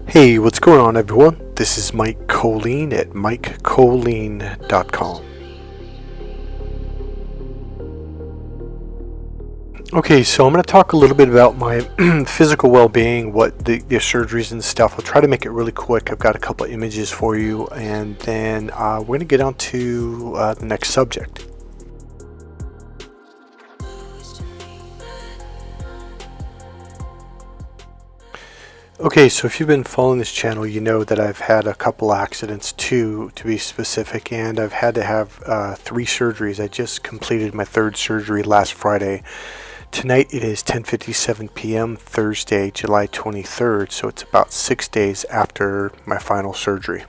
Hey, what's going on, everyone? This is Mike Kollin at MikeKollin.com. Okay, so I'm going to talk a little bit about my physical well-being, what the surgeries and stuff. I'll try to make it really quick. I've got a couple images for you, and then we're going to get on to the next subject. Okay, so if you've been following this channel, you know that I've had a couple accidents, two to be specific, and I've had to have 3 surgeries. I just completed my 3rd surgery last Friday. Tonight it is 10:57 p.m. Thursday, July 23rd, so it's about 6 days after my final surgery.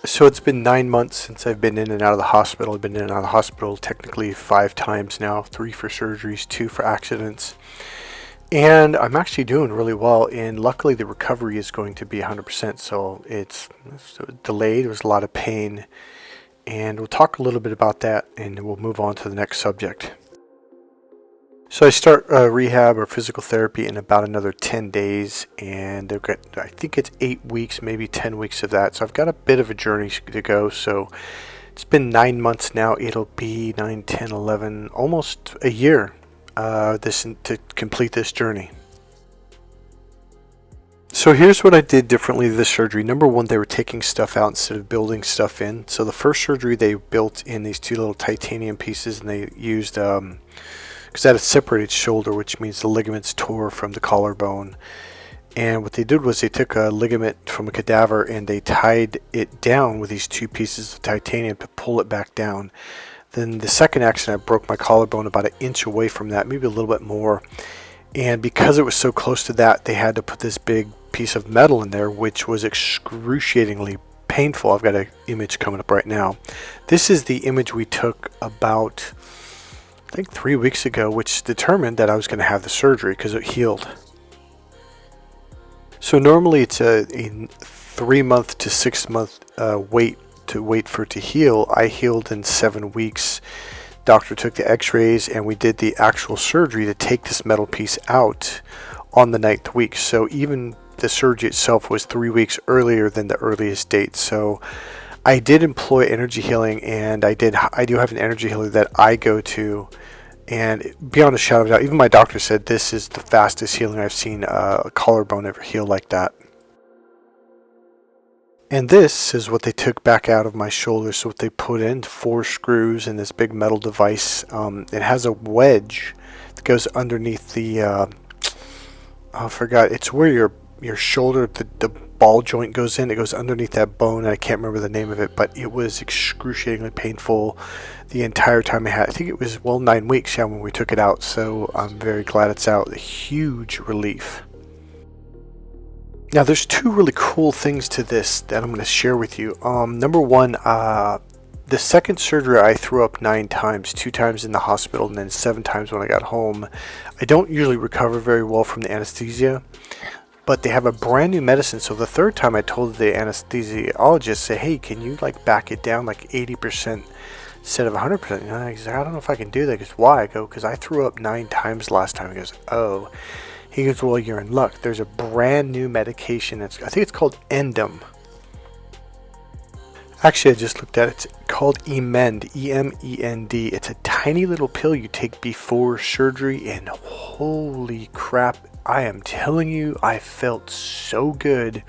So it's been 9 months since I've been in and out of the hospital. I've been in and out of the hospital technically 5 times now, 3 for surgeries, 2 for accidents. And I'm actually doing really well, and luckily the recovery is going to be 100%, so it's delayed. There was a lot of pain, and we'll talk a little bit about that, and we'll move on to the next subject. So I start rehab or physical therapy in about another 10 days, and I think it's 8 weeks, maybe 10 weeks of that, so I've got a bit of a journey to go. So it's been 9 months now. It'll be 9, 10, 11, almost a year to complete this journey. So here's what I did differently this surgery. Number one, they were taking stuff out instead of building stuff in. So the first surgery, they built in these 2 little titanium pieces, and they used because I had a separated shoulder, which means the ligaments tore from the collarbone. And what they did was they took a ligament from a cadaver and they tied it down with these 2 pieces of titanium to pull it back down. Then the second accident, I broke my collarbone about 1 inch away from that, maybe a little bit more. And because it was so close to that, they had to put this big piece of metal in there, which was excruciatingly painful. I've got an image coming up right now. This is the image we took about, I think, 3 weeks ago, which determined that I was going to have the surgery because it healed. So normally it's a 3-month to 6-month wait for it to heal. I healed in 7 weeks. Doctor took the x-rays and we did the actual surgery to take this metal piece out on the 9th week. So even the surgery itself was 3 weeks earlier than the earliest date. So I did employ energy healing, and I do have an energy healer that I go to, and beyond a shadow of a doubt, even my doctor said this is the fastest healing I've seen a collarbone ever heal like that. And this is what they took back out of my shoulder. So what they put in, 4 screws in this big metal device. It has a wedge that goes underneath the, I forgot, it's where your shoulder, the ball joint goes in. It goes underneath that bone. I can't remember the name of it, but it was excruciatingly painful the entire time I think it was, 9 weeks when we took it out. So I'm very glad it's out. A huge relief. Now, there's 2 really cool things to this that I'm going to share with you. Number one, the second surgery I threw up 9 times, 2 times in the hospital and then 7 times when I got home. I don't usually recover very well from the anesthesia, but they have a brand new medicine. So the 3rd time I told the anesthesiologist, say, hey, can you back it down 80% instead of 100%? And I said, I don't know if I can do that. He goes, why? I go, because I threw up 9 times last time. He goes, oh. He goes, well, you're in luck. There's a brand new medication. I think it's called Endem. Actually, I just looked at it. It's called Emend, E-M-E-N-D. It's a tiny little pill you take before surgery, and holy crap, I am telling you, I felt so good.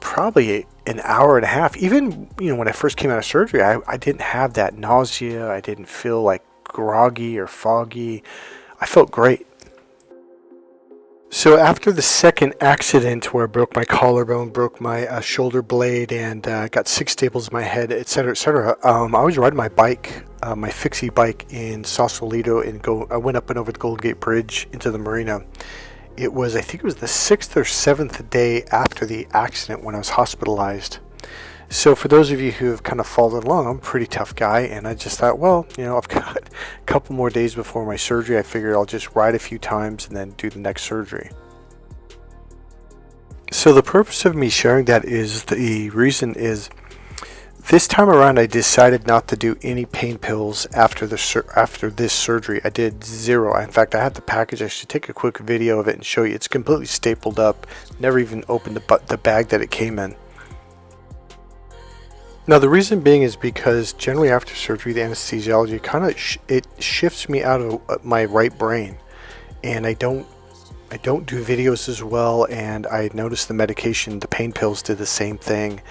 Probably an hour and a half. Even, when I first came out of surgery, I didn't have that nausea. I didn't feel groggy or foggy. I felt great. So after the second accident where I broke my collarbone, broke my shoulder blade, and got 6 staples in my head, etc., I was riding my bike, my fixie bike in Sausalito, and I went up and over the Golden Gate Bridge into the marina. I think it was the 6th or 7th day after the accident when I was hospitalized. So for those of you who have kind of followed along, I'm a pretty tough guy, and I just thought, well, I've got a couple more days before my surgery. I figured I'll just ride a few times and then do the next surgery. So the purpose of me sharing that is, the reason is This time around, I decided not to do any pain pills after this surgery. I did zero. In fact, I have the package. I should take a quick video of it and show you. It's completely stapled up. Never even opened the bag that it came in. Now, the reason being is because generally after surgery, the anesthesiology kind of it shifts me out of my right brain, and I don't do videos as well. And I noticed the medication, the pain pills, did the same thing.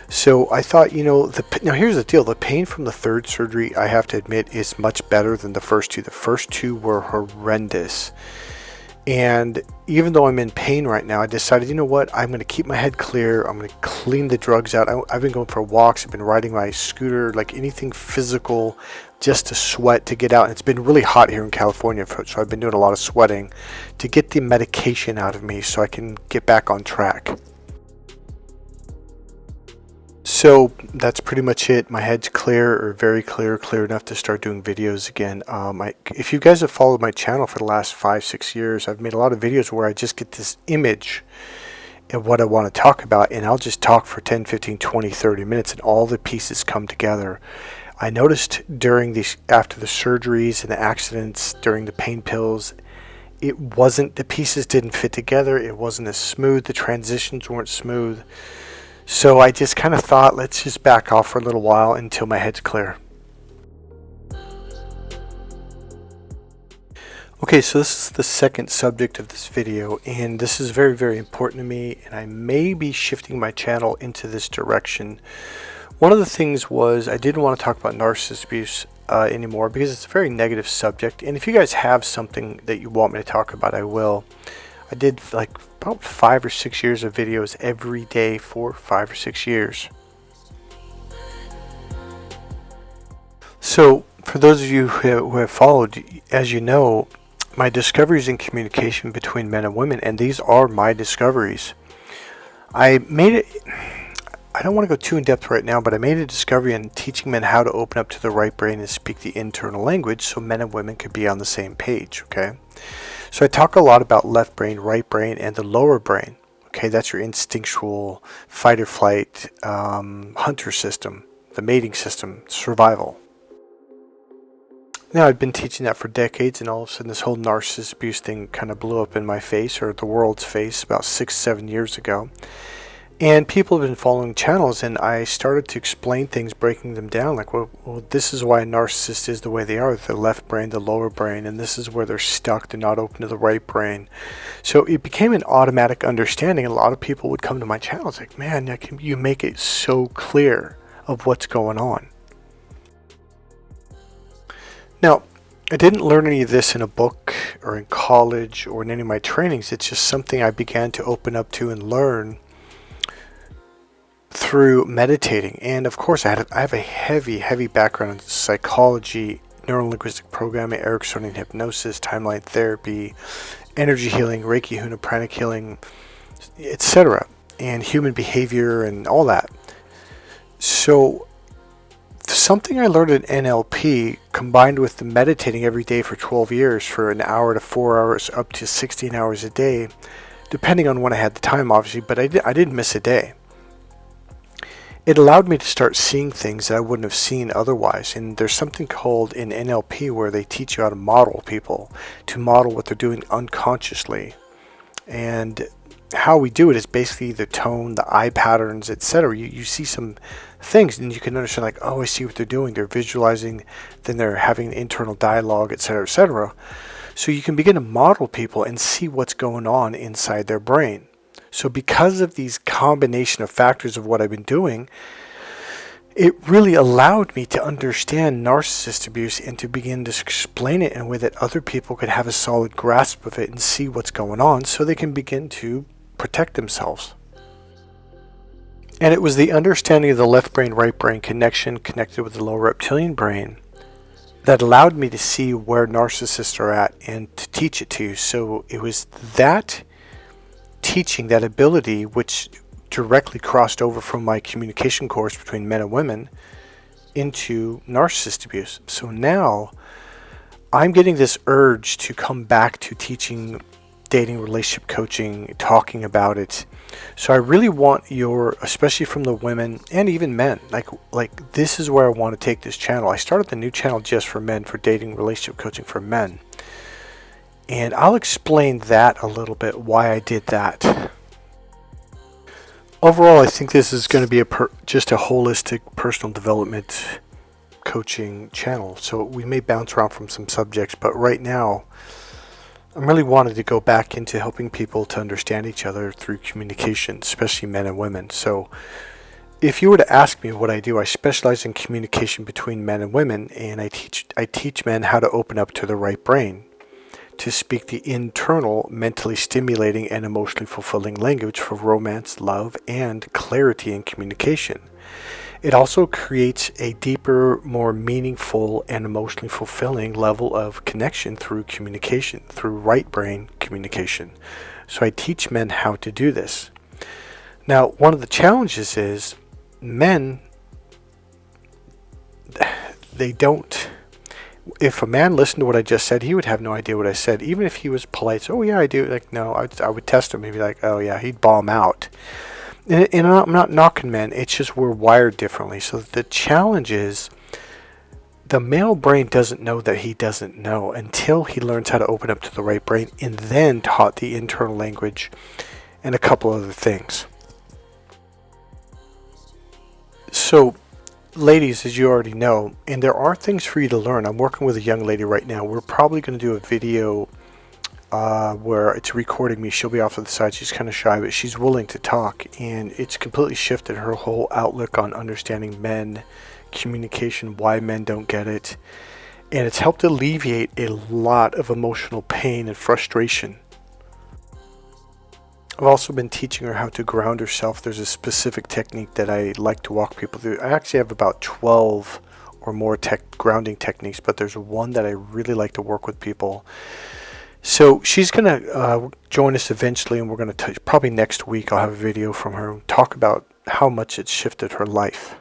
So I thought, now here's the deal. The pain from the third surgery, I have to admit, is much better than the first two. The first two were horrendous. And even though I'm in pain right now, I decided, you know what? I'm going to keep my head clear. I'm going to clean the drugs out. I've been going for walks. I've been riding my scooter, like anything physical, just to sweat, to get out. And it's been really hot here in California, so I've been doing a lot of sweating to get the medication out of me so I can get back on track. So that's pretty much it. My head's clear, or very clear enough to start doing videos again. If you guys have followed my channel for the last 5-6 years, I've made a lot of videos where I just get this image of what I want to talk about, and I'll just talk for 10, 15, 20, 30 minutes, and all the pieces come together. I noticed after the surgeries and the accidents, during the pain pills, the pieces didn't fit together. It wasn't as smooth. The transitions weren't smooth. So I just kind of thought, let's just back off for a little while until my head's clear. Okay, so this is the second subject of this video, and this is very, very important to me, and I may be shifting my channel into this direction. One of the things was I didn't want to talk about narcissist abuse anymore because it's a very negative subject, and if you guys have something that you want me to talk about, I will. I did like about 5 or 6 years of videos every day for 5 or 6 years. So for those of you who have followed, as you know, my discoveries in communication between men and women, and these are my discoveries. I don't want to go too in depth right now, but I made a discovery in teaching men how to open up to the right brain and speak the internal language so men and women could be on the same page, okay? So I talk a lot about left brain, right brain, and the lower brain. Okay, that's your instinctual fight or flight, hunter system, the mating system, survival. Now, I've been teaching that for decades, and all of a sudden this whole narcissist abuse thing kind of blew up in my face, or the world's face, about 6-7 years ago. And people have been following channels, and I started to explain things, breaking them down, like, well, this is why a narcissist is the way they are, the left brain, the lower brain, and this is where they're stuck, they're not open to the right brain. So it became an automatic understanding. A lot of people would come to my channels like, man, you make it so clear of what's going on. Now, I didn't learn any of this in a book or in college or in any of my trainings. It's just something I began to open up to and learn through meditating. And of course, I have a heavy background in psychology, neuro-linguistic programming, Ericksonian hypnosis, timeline therapy, energy healing, Reiki, Huna, pranic healing, etc., and human behavior and all that. So something I learned in NLP, combined with the meditating every day for 12 years for an hour to 4 hours up to 16 hours a day, depending on when I had the time, obviously, but I didn't miss a day. It allowed me to start seeing things that I wouldn't have seen otherwise. And there's something called in NLP where they teach you how to model people, to model what they're doing unconsciously. And how we do it is basically the tone, the eye patterns, etc. You see some things and you can understand, like, oh, I see what they're doing. They're visualizing, then they're having internal dialogue, etc., etc. So you can begin to model people and see what's going on inside their brain. So because of these combination of factors of what I've been doing, it really allowed me to understand narcissist abuse and to begin to explain it in a way that other people could have a solid grasp of it and see what's going on so they can begin to protect themselves. And it was the understanding of the left brain, right brain connection connected with the lower reptilian brain that allowed me to see where narcissists are at and to teach it to you. So it was that teaching, that ability, which directly crossed over from my communication course between men and women into narcissist abuse. So now I'm getting this urge to come back to teaching dating relationship coaching, talking about it. So I really want especially from the women and even men, like this is where I want to take this channel. I started the new channel just for men, for dating relationship coaching for men. And I'll explain that a little bit, why I did that. Overall, I think this is going to be just a holistic personal development coaching channel. So we may bounce around from some subjects, but right now I'm really wanting to go back into helping people to understand each other through communication, especially men and women. So if you were to ask me what I do, I specialize in communication between men and women, and I teach men how to open up to the right brain, to speak the internal, mentally stimulating and emotionally fulfilling language for romance, love, and clarity in communication. It also creates a deeper, more meaningful, and emotionally fulfilling level of connection through communication, through right brain communication. So I teach men how to do this. Now, one of the challenges is men, they don't. If a man listened to what I just said, he would have no idea what I said. Even if he was polite, so, oh yeah, I do. Like, no, I would test him. He'd be like, oh yeah, he'd bomb out. And I'm not knocking men. It's just we're wired differently. So the challenge is the male brain doesn't know that he doesn't know until he learns how to open up to the right brain and then taught the internal language and a couple other things. So, ladies, as you already know, and there are things for you to learn. I'm working with a young lady right now. We're probably going to do a video where it's recording me. She'll be off to the side. She's kind of shy, but she's willing to talk, and it's completely shifted her whole outlook on understanding men, communication, why men don't get it, and it's helped alleviate a lot of emotional pain and frustration. I've also been teaching her how to ground herself. There's a specific technique that I like to walk people through. I actually have about 12 or more grounding techniques, but there's one that I really like to work with people. So she's going to join us eventually, and we're going to probably next week I'll have a video from her talk about how much it's shifted her life.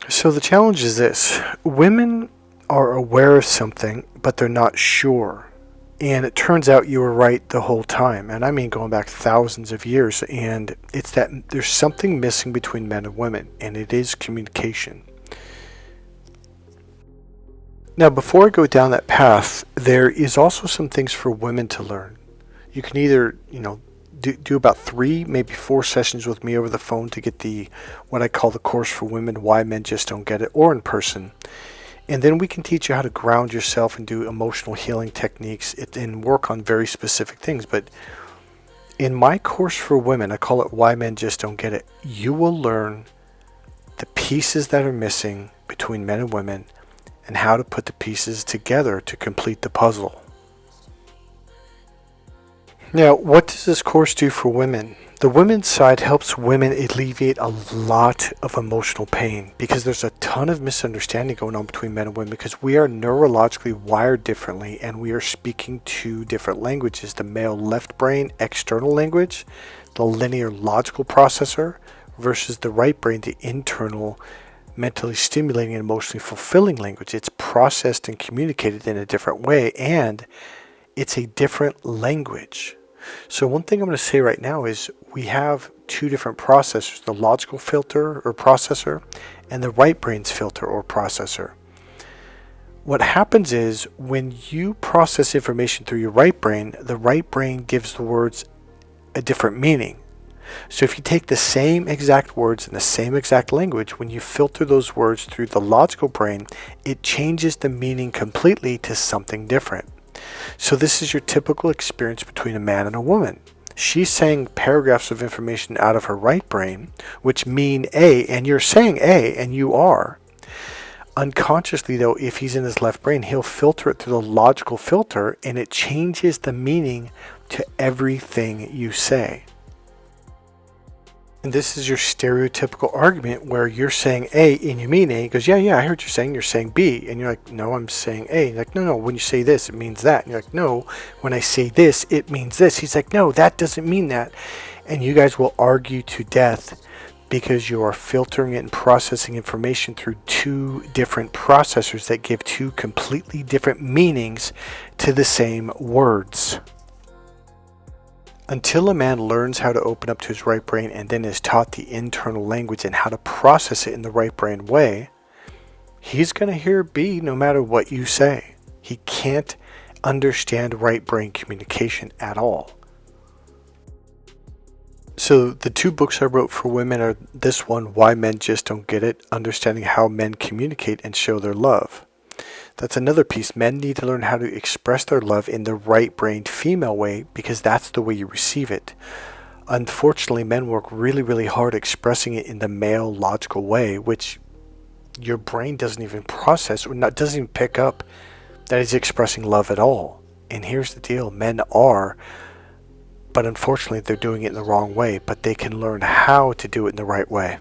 So the challenge is this: women are aware of something, but they're not sure. And it turns out you were right the whole time. And I mean going back thousands of years. And it's that there's something missing between men and women, and it is communication. Now, before I go down that path, there is also some things for women to learn. You can either, do about 3, maybe 4 sessions with me over the phone to get what I call the course for women, why men just don't get it, or in person. And then we can teach you how to ground yourself and do emotional healing techniques and work on very specific things. But in my course for women, I call it Why Men Just Don't Get It, you will learn the pieces that are missing between men and women and how to put the pieces together to complete the puzzle. Now, what does this course do for women? The women's side helps women alleviate a lot of emotional pain because there's a ton of misunderstanding going on between men and women because we are neurologically wired differently and we are speaking two different languages. The male left brain, external language, the linear logical processor, versus the right brain, the internal, mentally stimulating and emotionally fulfilling language. It's processed and communicated in a different way, and it's a different language. So one thing I'm going to say right now is we have 2 different processors, the logical filter or processor and the right brain's filter or processor. What happens is when you process information through your right brain, the right brain gives the words a different meaning. So if you take the same exact words in the same exact language, when you filter those words through the logical brain, it changes the meaning completely to something different. So this is your typical experience between a man and a woman. She's saying paragraphs of information out of her right brain, which mean A, and you're saying A, and you are. Unconsciously, though, if he's in his left brain, he'll filter it through the logical filter, and it changes the meaning to everything you say. And this is your stereotypical argument where you're saying A and you mean A. He goes, yeah, I heard you saying. You're saying B. And you're like, no, I'm saying A. You're like, no, when you say this, it means that. And you're like, no, when I say this, it means this. He's like, no, that doesn't mean that. And you guys will argue to death because you are filtering it and processing information through two different processors that give two completely different meanings to the same words. Until a man learns how to open up to his right brain and then is taught the internal language and how to process it in the right brain way, he's going to hear B no matter what you say. He can't understand right brain communication at all. So the two books I wrote for women are this one, Why Men Just Don't Get It, Understanding How Men Communicate and Show Their Love. That's another piece. Men need to learn how to express their love in the right-brained female way because that's the way you receive it. Unfortunately, men work really, really hard expressing it in the male logical way, which your brain doesn't even process or doesn't even pick up that he's expressing love at all. And here's the deal. Men are, but unfortunately they're doing it in the wrong way, but they can learn how to do it in the right way.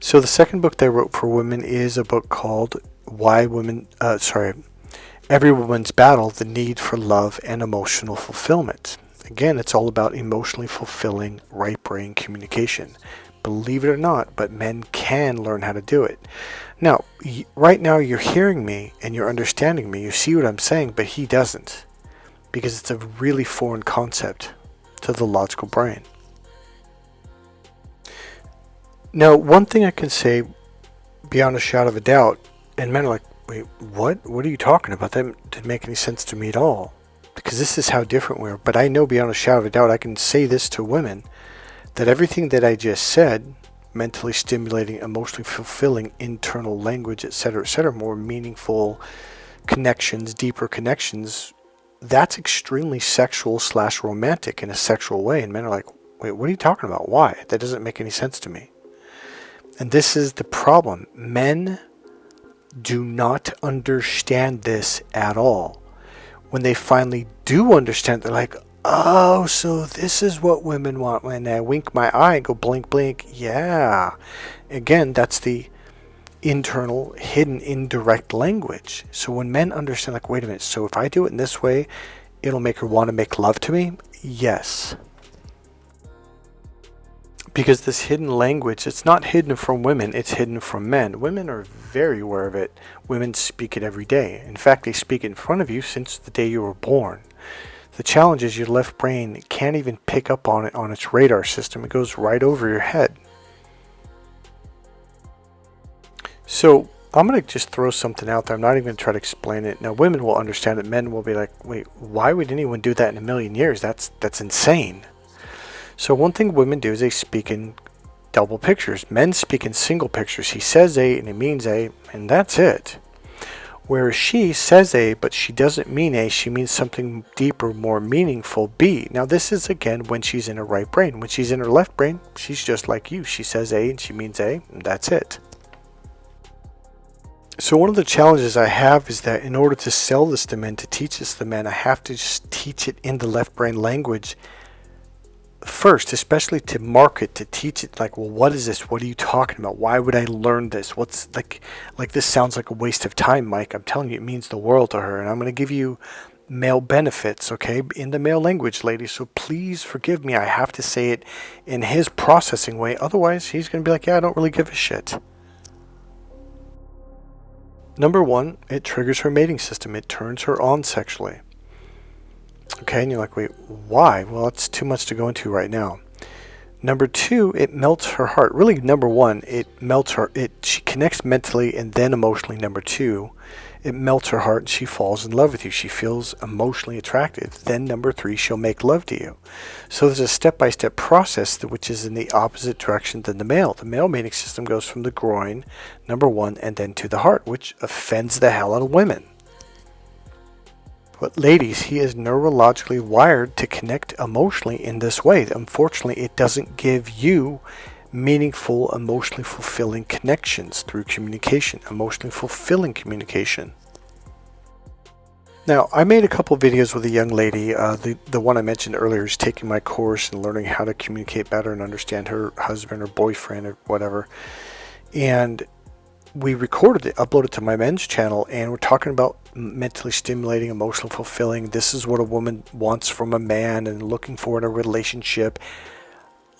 So the second book that I wrote for women is a book called Every Woman's Battle, The Need for Love and Emotional Fulfillment. Again, it's all about emotionally fulfilling right brain communication. Believe it or not, but men can learn how to do it. Now, right now you're hearing me and you're understanding me. You see what I'm saying, but he doesn't. Because it's a really foreign concept to the logical brain. Now, one thing I can say beyond a shadow of a doubt, and men are like, wait, what? What are you talking about? That didn't make any sense to me at all. Because this is how different we are. But I know beyond a shadow of a doubt, I can say this to women, that everything that I just said, mentally stimulating, emotionally fulfilling, internal language, etc., more meaningful connections, deeper connections, that's extremely sexual/romantic in a sexual way. And men are like, wait, what are you talking about? Why? That doesn't make any sense to me. And this is the problem. Men do not understand this at all. When they finally do understand, they're like, oh, so this is what women want. When I wink my eye and go blink, blink. Yeah. Again, that's the internal, hidden, indirect language. So when men understand, like, wait a minute, so if I do it in this way, it'll make her want to make love to me? Yes. Because this hidden language, it's not hidden from women, it's hidden from men. Women are very aware of it. Women speak it every day. In fact, they speak it in front of you since the day you were born. The challenge is your left brain can't even pick up on it on its radar system. It goes right over your head. So I'm going to just throw something out there. I'm not even going to try to explain it. Now, women will understand it. Men will be like, wait, why would anyone do that in a million years? That's insane. So one thing women do is they speak in double pictures. Men speak in single pictures. He says A and he means A, and that's it. Whereas she says A, but she doesn't mean A. She means something deeper, more meaningful, B. Now this is, again, when she's in her right brain. When she's in her left brain, she's just like you. She says A and she means A, and that's it. So one of the challenges I have is that in order to sell this to men, to teach this to men, I have to just teach it in the left brain language first, especially to market, to teach it like, well, what is this? What are you talking about? Why would I learn this? What's like this sounds like a waste of time, Mike. I'm telling you, it means the world to her. And I'm going to give you male benefits, okay, in the male language, ladies. So please forgive me. I have to say it in his processing way. Otherwise, he's going to be like, yeah, I don't really give a shit. Number one, it triggers her mating system. It turns her on sexually. Okay, and you're like, wait, why? Well, it's too much to go into right now. Number two, it melts her heart. Really, number one, it melts her. She connects mentally and then emotionally. Number two, it melts her heart and she falls in love with you. She feels emotionally attracted. Then number three, she'll make love to you. So there's a step-by-step process which is in the opposite direction than the male. The male mating system goes from the groin, number one, and then to the heart, which offends the hell out of women. But ladies, he is neurologically wired to connect emotionally in this way. Unfortunately, it doesn't give you meaningful, emotionally fulfilling connections through communication, emotionally fulfilling communication. Now, I made a couple videos with a young lady. The one I mentioned earlier is taking my course and learning how to communicate better and understand her husband or boyfriend or whatever. And we recorded it, uploaded it to my men's channel, and we're talking about mentally stimulating, emotionally fulfilling. This is what a woman wants from a man and looking for in a relationship.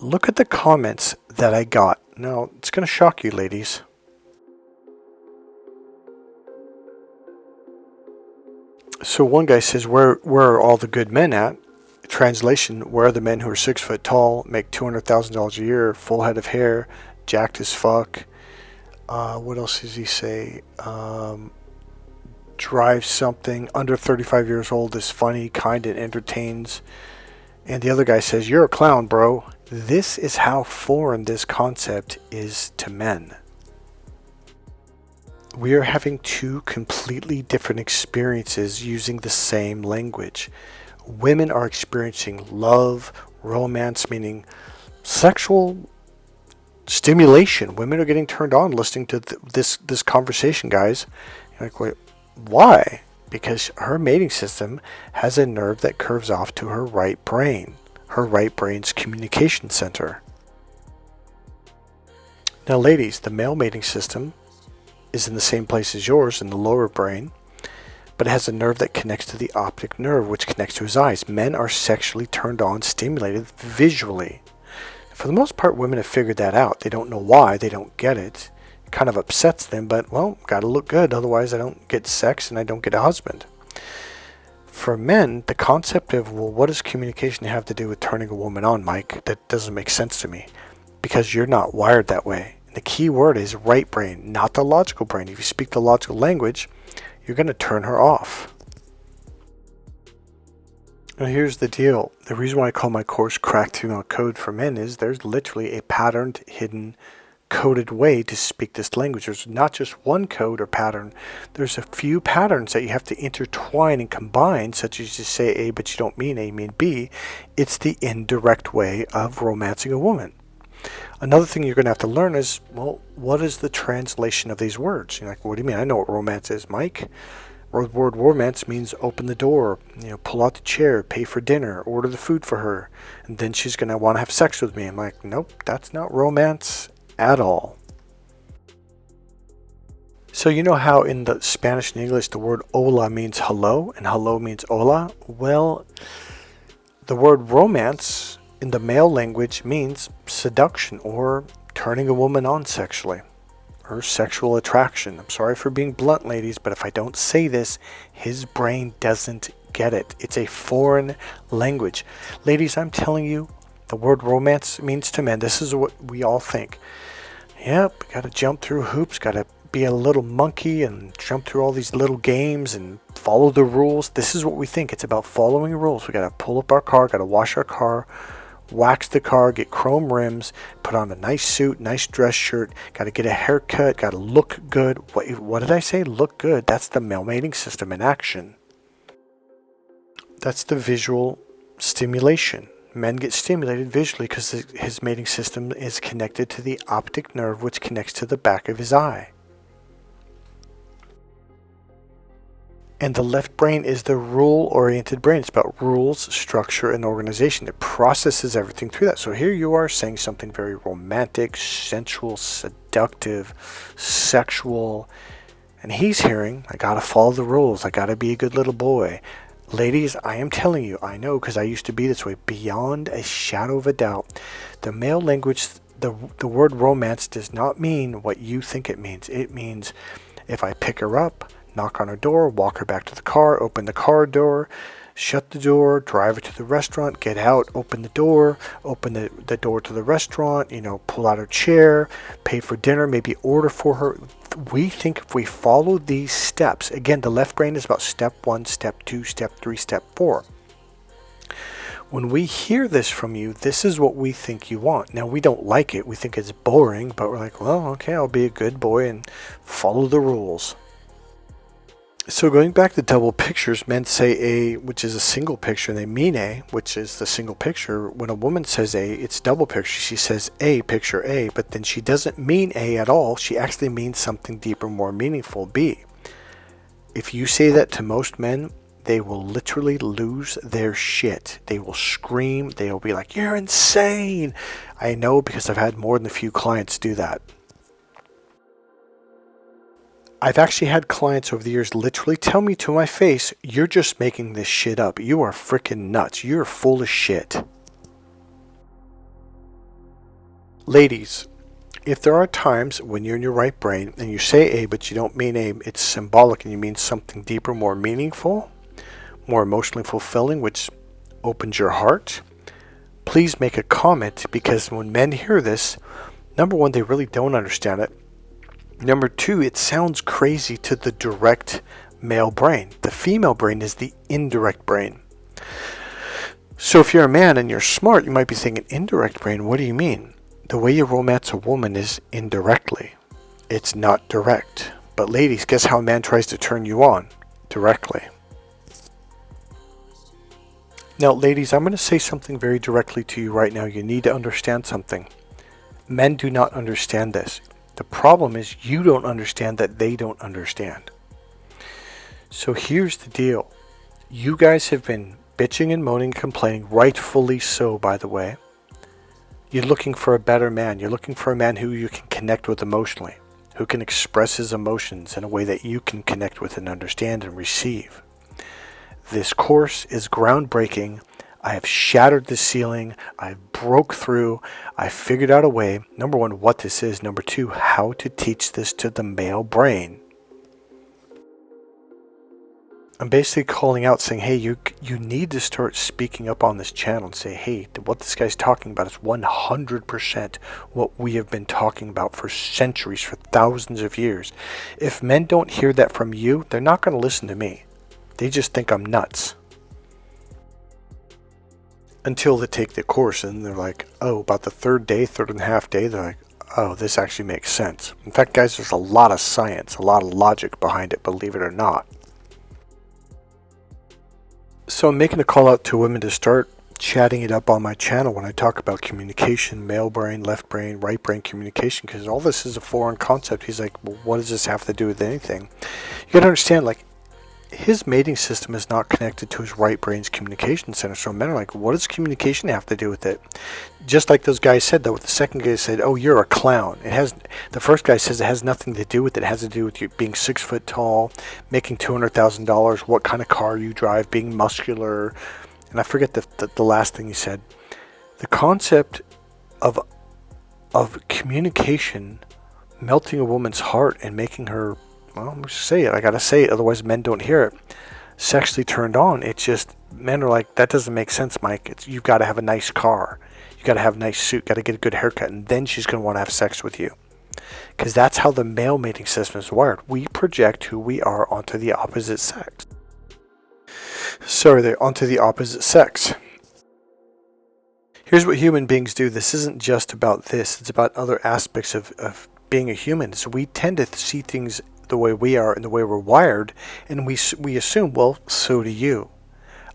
Look at the comments that I got. Now, it's going to shock you, ladies. So one guy says, where are all the good men at? Translation, where are the men who are 6 foot tall, make $200,000 a year, full head of hair, jacked as fuck? What else does he say? Drives something, under 35 years old, is funny, kind, and entertains. And the other guy says, you're a clown, bro. This is how foreign this concept is to men. We are having two completely different experiences using the same language. Women are experiencing love, romance, meaning sexual stimulation. Women are getting turned on listening to this conversation, guys. You're like, wait, why? Because her mating system has a nerve that curves off to her right brain. Her right brain's communication center. Now, ladies, the male mating system is in the same place as yours in the lower brain, but it has a nerve that connects to the optic nerve, which connects to his eyes. Men are sexually turned on, stimulated visually. For the most part, women have figured that out. They don't know why. They don't get it. It kind of upsets them, but, well, gotta look good. Otherwise, I don't get sex and I don't get a husband. For men, the concept of, well, what does communication have to do with turning a woman on, Mike? That doesn't make sense to me. Because you're not wired that way. The key word is right brain, not the logical brain. If you speak the logical language, you're going to turn her off. Now here's the deal. The reason why I call my course Cracked Female Code for Men is there's literally a patterned, hidden, coded way to speak this language. There's not just one code or pattern. There's a few patterns that you have to intertwine and combine, such as you say A but you don't mean A, you mean B. It's the indirect way of romancing a woman. Another thing you're going to have to learn is, well, what is the translation of these words? You're like, what do you mean? I know what romance is, Mike. The word romance means open the door, pull out the chair, pay for dinner, order the food for her, and then she's going to want to have sex with me. I'm like, nope, that's not romance at all. So you know how in the Spanish and English the word hola means hello and hello means hola? Well, the word romance in the male language means seduction or turning a woman on sexually or sexual attraction. I'm sorry for being blunt, ladies, but if I don't say this, his brain doesn't get it. It's a foreign language. Ladies, I'm telling you, the word romance means to men. This is what we all think. Yep, got to jump through hoops, got to be a little monkey and jump through all these little games and follow the rules. This is what we think. It's about following rules. We got to pull up our car, got to wash our car, wax the car, get chrome rims, put on a nice suit, nice dress shirt, got to get a haircut, got to look good. What did I say? Look good. That's the male mating system in action. That's the visual stimulation. Men get stimulated visually because his mating system is connected to the optic nerve, which connects to the back of his eye. And the left brain is the rule-oriented brain. It's about rules, structure, and organization. It processes everything through that. So here you are saying something very romantic, sensual, seductive, sexual. And he's hearing, I gotta follow the rules. I gotta be a good little boy. Ladies, I am telling you, I know because I used to be this way, beyond a shadow of a doubt. The male language, the word romance does not mean what you think it means. It means if I pick her up, knock on her door, walk her back to the car, open the car door, shut the door, drive her to the restaurant, get out, open the door to the restaurant, pull out her chair, pay for dinner, maybe order for her. We think if we follow these steps, again, the left brain is about step 1, step 2, step 3, step 4. When we hear this from you, this is what we think you want. Now, we don't like it. We think it's boring, but we're like, well, okay, I'll be a good boy and follow the rules. So going back to double pictures, men say A, which is a single picture, and they mean A, which is the single picture. When a woman says A, it's double picture. She says A, picture A, but then she doesn't mean A at all. She actually means something deeper, more meaningful, B. If you say that to most men, they will literally lose their shit. They will scream. They will be like, you're insane. I know because I've had more than a few clients do that. I've actually had clients over the years literally tell me to my face, you're just making this shit up. You are freaking nuts. You're full of shit. Ladies, if there are times when you're in your right brain and you say A but you don't mean A, it's symbolic and you mean something deeper, more meaningful, more emotionally fulfilling, which opens your heart, please make a comment, because when men hear this, number one, they really don't understand it. Number two, it sounds crazy to the direct male brain. The female brain is the indirect brain. So if you're a man and you're smart, you might be thinking, indirect brain, what do you mean? The way you romance a woman is indirectly. It's not direct. But ladies, guess how a man tries to turn you on? Directly. Now, ladies, I'm going to say something very directly to you right now. You need to understand something. Men do not understand this. The problem is you don't understand that they don't understand. So here's the deal. You guys have been bitching and moaning and complaining, rightfully so, by the way. You're looking for a better man. You're looking for a man who you can connect with emotionally, who can express his emotions in a way that you can connect with and understand and receive. This course is groundbreaking. I have shattered the ceiling. I broke through. I figured out a way, number one, what this is. Number two, how to teach this to the male brain. I'm basically calling out saying, hey, you need to start speaking up on this channel and say, hey, what this guy's talking about is 100% what we have been talking about for centuries, for thousands of years. If men don't hear that from you, they're not going to listen to me. They just think I'm nuts. Until they take the course and they're like, oh, about the third and a half day, they're like, oh, this actually makes sense. In fact, guys, there's a lot of science, a lot of logic behind it, believe it or not. So I'm making a call out to women to start chatting it up on my channel when I talk about communication, male brain, left brain, right brain communication, because all this is a foreign concept. He's like, well, what does this have to do with anything? You got to understand, like, his mating system is not connected to his right brain's communication center. So men are like, what does communication have to do with it? Just like those guys said, though, the second guy said, oh, you're a clown. The first guy says it has nothing to do with it. It has to do with you being 6 foot tall, making $200,000, what kind of car you drive, being muscular. And I forget the last thing he said. The concept of communication melting a woman's heart and making her, well, I'm just say it. I gotta say it, otherwise men don't hear it. Sexually turned on. It's just, men are like, that doesn't make sense, Mike. You've got to have a nice car. You got to have a nice suit. Got to get a good haircut, and then she's going to want to have sex with you. Because that's how the male mating system is wired. We project who we are onto the opposite sex. Onto the opposite sex. Here's what human beings do. This isn't just about this. It's about other aspects of being a human. So we tend to see things the way we are and the way we're wired, and we assume, well, so do you.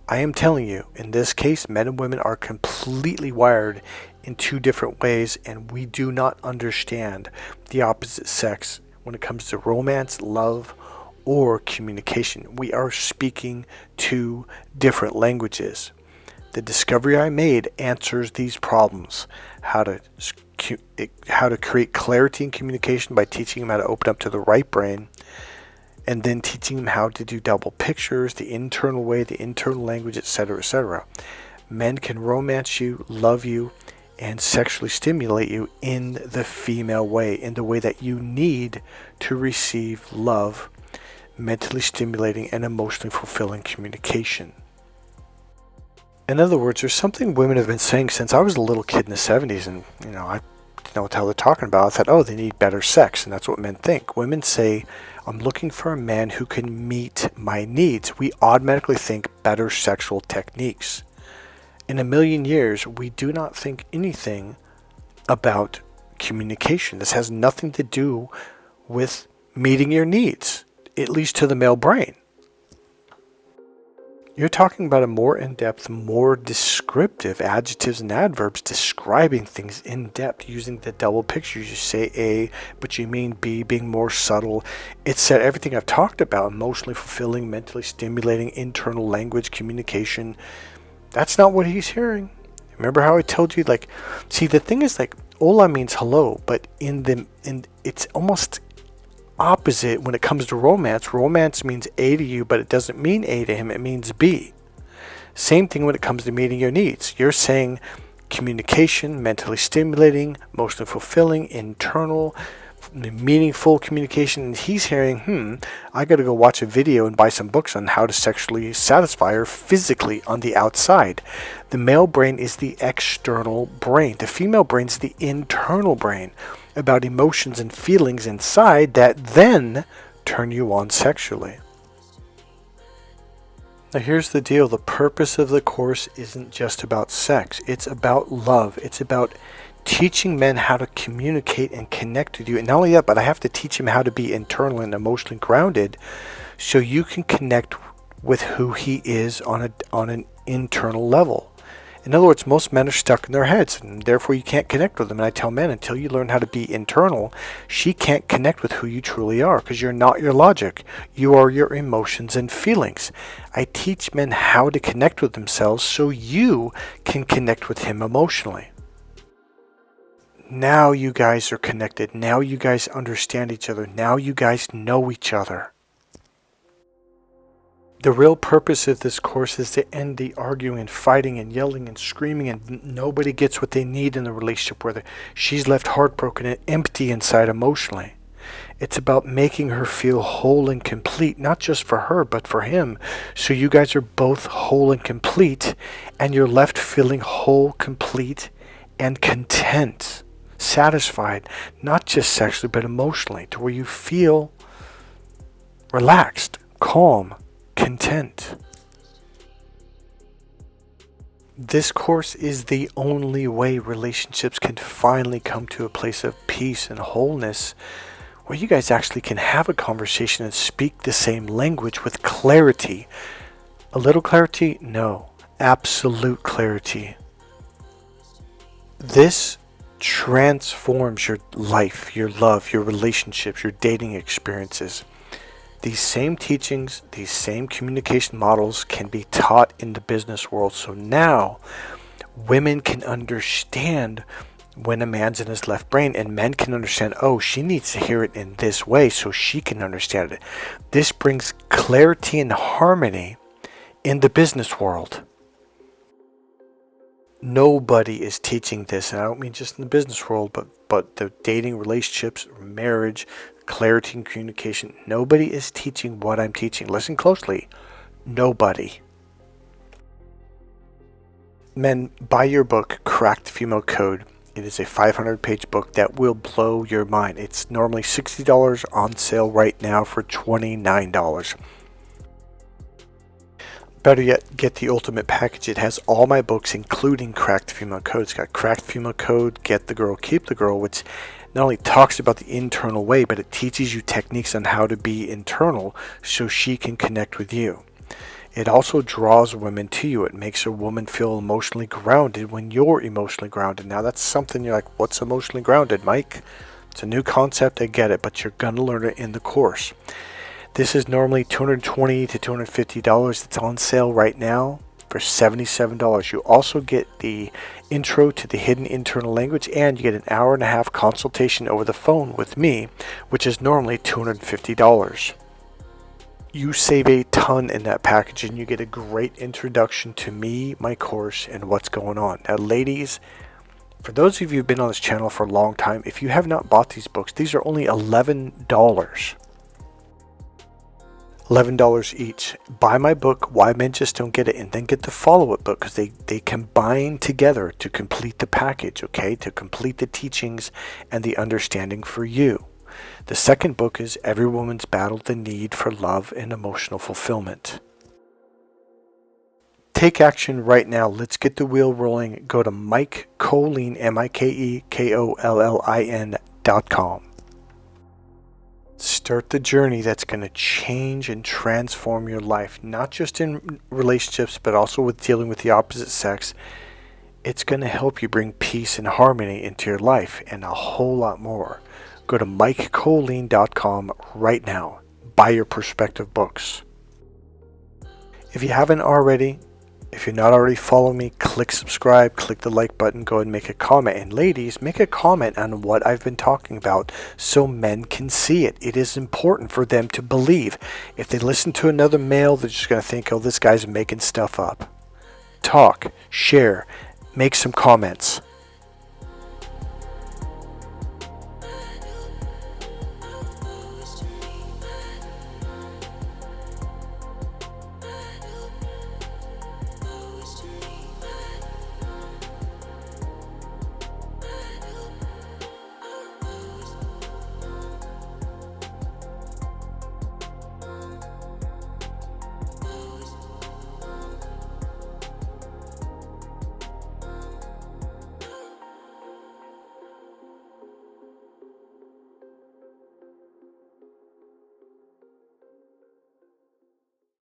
I am telling you, in this case, men and women are completely wired in two different ways, and we do not understand the opposite sex when it comes to romance, love, or communication. We are speaking two different languages. The discovery I made answers these problems. How to create clarity in communication by teaching them how to open up to the right brain, and then teaching them how to do double pictures, the internal way, the internal language, etc., etc. Men can romance you, love you, and sexually stimulate you in the female way, in the way that you need to receive love, mentally stimulating and emotionally fulfilling communication. In other words, there's something women have been saying since I was a little kid in the 70s, and I didn't know what the hell they're talking about. I thought, oh, they need better sex, and that's what men think. Women say, I'm looking for a man who can meet my needs. We automatically think better sexual techniques. In a million years, we do not think anything about communication. This has nothing to do with meeting your needs, at least to the male brain. You're talking about a more in-depth, more descriptive adjectives and adverbs describing things in depth using the double pictures. You say A, but you mean B, being more subtle. It said everything I've talked about, emotionally fulfilling, mentally stimulating, internal language, communication. That's not what he's hearing. Remember how I told you, see, the thing is, hola means hello, but it's almost opposite when it comes to romance. Romance means A to you, but it doesn't mean A to him. It means B. Same thing when it comes to meeting your needs. You're saying, communication, mentally stimulating, emotionally fulfilling, internal, meaningful communication. And he's hearing, I got to go watch a video and buy some books on how to sexually satisfy her physically on the outside. The male brain is the external brain. The female brain is the internal brain, about emotions and feelings inside that then turn you on sexually. Now here's the deal. The purpose of the course isn't just about sex. It's about love. It's about teaching men how to communicate and connect with you. And not only that, but I have to teach him how to be internally and emotionally grounded so you can connect with who he is on an internal level. In other words, most men are stuck in their heads, and therefore you can't connect with them. And I tell men, until you learn how to be internal, she can't connect with who you truly are, because you're not your logic. You are your emotions and feelings. I teach men how to connect with themselves so you can connect with him emotionally. Now you guys are connected. Now you guys understand each other. Now you guys know each other. The real purpose of this course is to end the arguing and fighting and yelling and screaming, and nobody gets what they need in the relationship, where she's left heartbroken and empty inside emotionally. It's about making her feel whole and complete, not just for her, but for him. So you guys are both whole and complete, and you're left feeling whole, complete, and content, satisfied, not just sexually, but emotionally, to where you feel relaxed, calm, content. This course is the only way relationships can finally come to a place of peace and wholeness, where you guys actually can have a conversation and speak the same language with clarity. A little clarity? No. Absolute clarity. This transforms your life, your love, your relationships, your dating experiences. These same teachings, these same communication models can be taught in the business world. So now women can understand when a man's in his left brain, and men can understand, she needs to hear it in this way so she can understand it. This brings clarity and harmony in the business world. Nobody is teaching this, and I don't mean just in the business world, but the dating, relationships, marriage, clarity and communication. Nobody is teaching what I'm teaching. Listen closely. Nobody. Men, buy your book, Crack the Female Code. It is a 500-page book that will blow your mind. It's normally $60, on sale right now for $29. Better yet, get the ultimate package. It has all my books, including Crack the Female Code. It's got Crack the Female Code, Get the Girl, Keep the Girl, which not only talks about the internal way, but it teaches you techniques on how to be internal so she can connect with you. It also draws women to you. It makes a woman feel emotionally grounded when you're emotionally grounded. Now that's something you're like, what's emotionally grounded, Mike? It's a new concept, I get it, but you're going to learn it in the course. This is normally $220 to $250. It's on sale right now for $77. You also get the intro to the hidden internal language, and you get an hour-and-a-half consultation over the phone with me, which is normally $250. You save a ton in that package, and you get a great introduction to me, my course, and what's going on. Now, ladies, for those of you who've been on this channel for a long time, if you have not bought these books, these are only $11. $11 each. Buy my book, Why Men Just Don't Get It, and then get the follow-up book, because they combine together to complete the package, okay? To complete the teachings and the understanding for you. The second book is Every Woman's Battled the Need for Love and Emotional Fulfillment. Take action right now. Let's get the wheel rolling. Go to Mike Kollin, MikeKollin.com. Start the journey that's going to change and transform your life, not just in relationships, but also with dealing with the opposite sex. It's going to help you bring peace and harmony into your life and a whole lot more. Go to MikeKollin.com right now. Buy your perspective books. If you haven't already, if you're not already following me, click subscribe, click the like button, go ahead and make a comment. And ladies, make a comment on what I've been talking about so men can see it. It is important for them to believe. If they listen to another male, they're just going to think, this guy's making stuff up. Talk, share, make some comments.